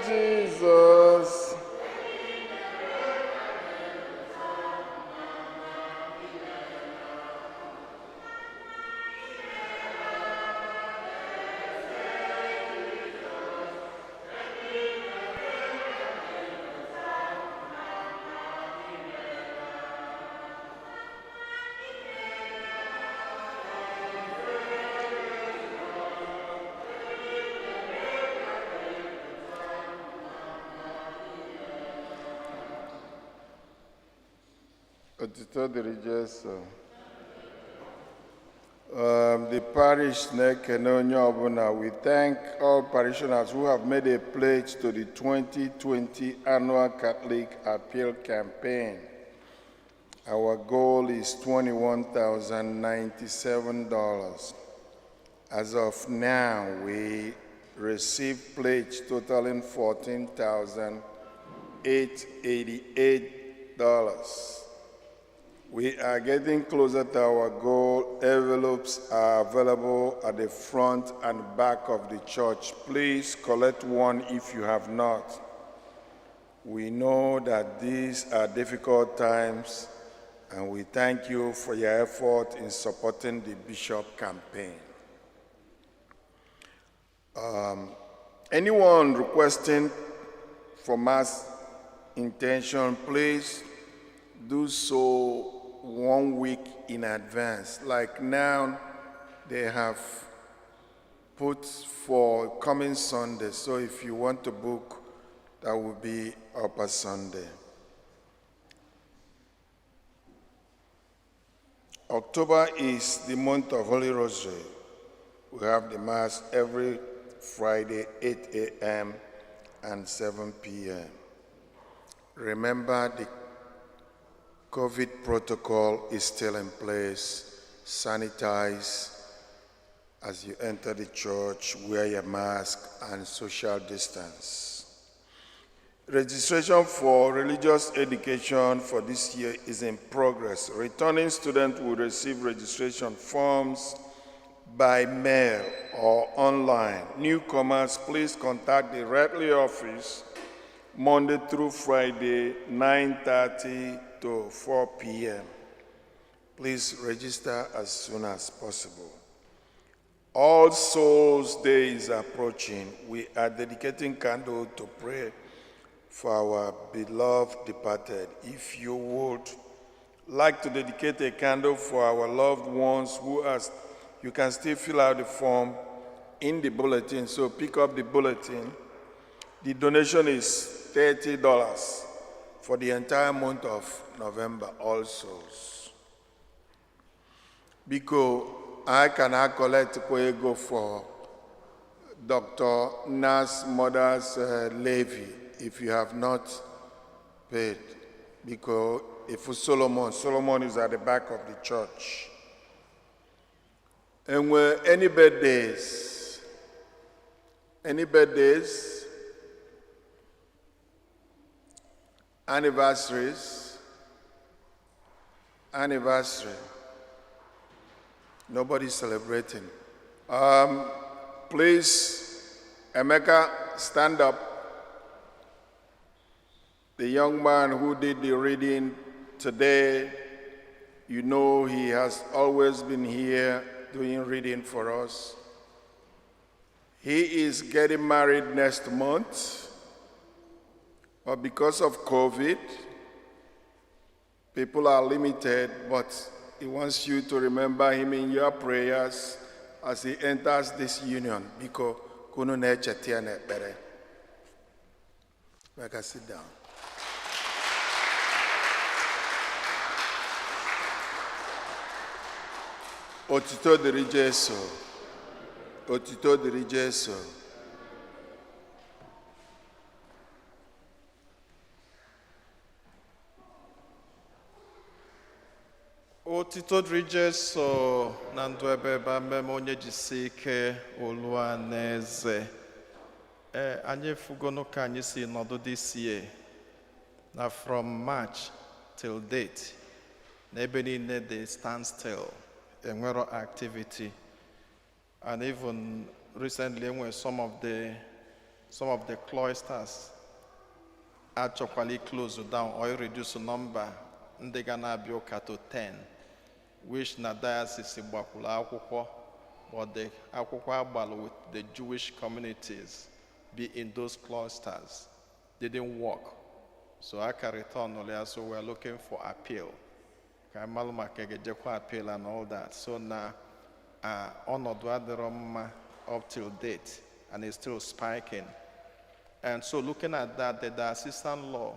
Jesus. Otito dịrị Jesu. The parish we thank all parishioners who have made a pledge to the 2020 annual Catholic Appeal Campaign. Our goal is $21,097. As of now, we received pledge totaling $14,888. We are getting closer to our goal. Envelopes are available at the front and back of the church. Please collect one if you have not. We know that these are difficult times, and we thank you for your effort in supporting the Bishop campaign. Anyone requesting for mass intention, please do so 1 week in advance. Like now, they have put for coming Sunday. So if you want to book, that will be Upper Sunday. October is the month of Holy Rosary. We have the Mass every Friday, 8 a.m. and 7 p.m. Remember, the COVID protocol is still in place. Sanitize as you enter the church, wear your mask, and social distance. Registration for religious education for this year is in progress. Returning students will receive registration forms by mail or online. Newcomers, please contact the Radley office Monday through Friday, 9:30 to 4 p.m. Please register as soon as possible. All Souls Day is approaching. We are dedicating candle to pray for our beloved departed. If you would like to dedicate a candle for our loved ones who asked, you can still fill out the form in the bulletin. So pick up the bulletin. The donation is $30 for the entire month of November, All Souls. Because I cannot collect ego for Dr. Nas Mother's levy if you have not paid. Because if Solomon is at the back of the church. And where any birthdays, anniversary, nobody's celebrating. Please, Emeka, stand up. The young man who did the reading today, you know he has always been here doing reading for us. He is getting married next month, but because of COVID, people are limited, but he wants you to remember him in your prayers as he enters this union. Because kunu na-echeta n'ekpere. Make us sit down. Otito dịrị Jesu. Otito dịrị Jesu. Otito dịrị Jesu na ndụ ebe mmemme onye jisi ike Olúwa n'eze. Anyị fugonu ka anyị si nọdụ this year na from March till date na ebe niile dey stand still, enwero activity, and even recently when some of the cloisters actually closed down or reduce the number, ndị ga na-abịa ụka to 10, which na diocese gbakwuru akwụkwọ, but the akwụkwọ agbalụ with the Jewish communities be in those clusters didn't work. So I can return, so we're looking for appeal. Appeal and all that. So now, up till date, and it's still spiking. And so looking at that, the assistant law,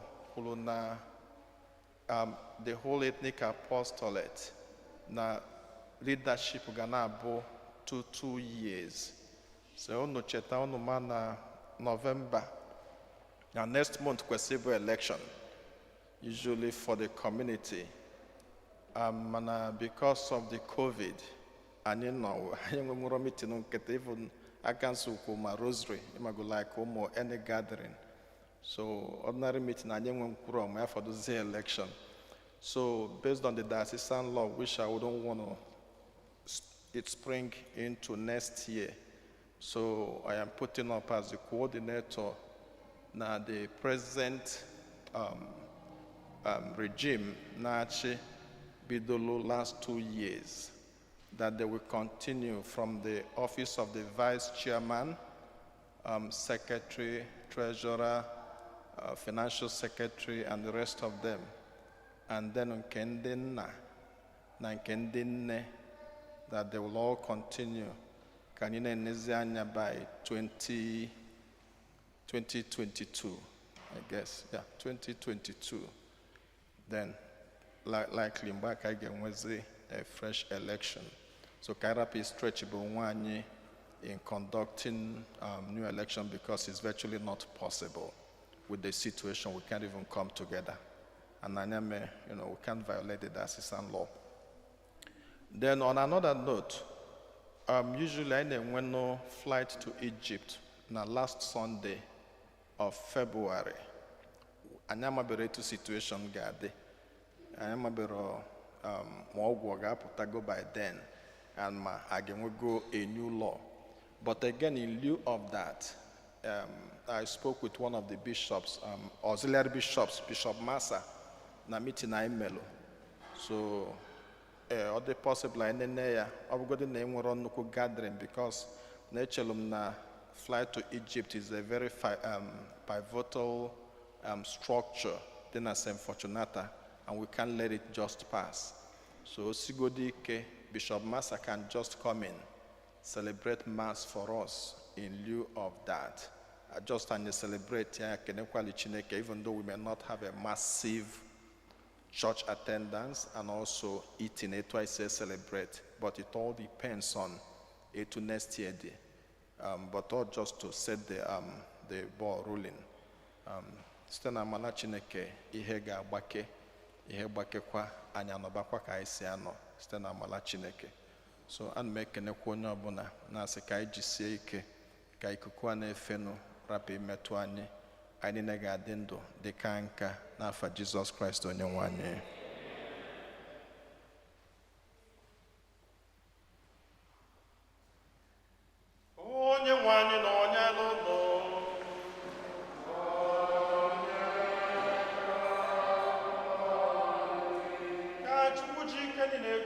the whole ethnic apostolate, now leadership gonna bo 2 years. So no cheta na November. Now next month we civil election, usually for the community. And because of the COVID, and you know, I meeting even I cancel my rosary, I go like any gathering. So ordinary meeting, I didn't for the election. So based on the diocesan law, which I wouldn't want to it spring into next year. So I am putting up as the coordinator now the present regime Nachi Bidolo last 2 years, that they will continue from the office of the vice chairman, secretary, treasurer, financial secretary, and the rest of them. And then on Kendina, that they will all continue. Kanina Nezianya by 2022, I guess. Yeah, 2022. Then likely back again was a fresh election. So Kairap is stretchable one in conducting new election because it's virtually not possible with the situation. We can't even come together. And Anyame, we can't violate the diocesan law. Then on another note, usually I went no flight to Egypt na last Sunday of February. Anyama beretu situation gade. Anyama bero go by then, and again we go a new law. But again, in lieu of that, I spoke with one of the bishops, auxiliary bishops, Bishop Massa, na meeting na Imelo. So, all the possible in the I've got the name we're on gathering because na flight to Egypt is a very pivotal structure. Then as Fortunata, and we can't let it just pass. So Sigodike, Bishop Massa can just come in, celebrate Mass for us in lieu of that. Just and celebrate even though we may not have a massive church attendance and also eating it twice a celebrate, but it all depends on it to next year day. But all just to set the ball rolling. Stena mana Chineke ihe ga-agbake ihe gbakekwa anya nọbakwa ka anyị si anọ site na amala Chineke. So ana m ekenekwa onye ọbụla na-asị ka anyị jisie ike ka ikuku a na-efenụ rapụ imetụ anyị anyị niile ga-adị ndụ dị ka nka n'afa Jizọs Kraịst onye nwe anyị. Onye nwe anyị na onye lụlụ ka Chukwu ji ike niile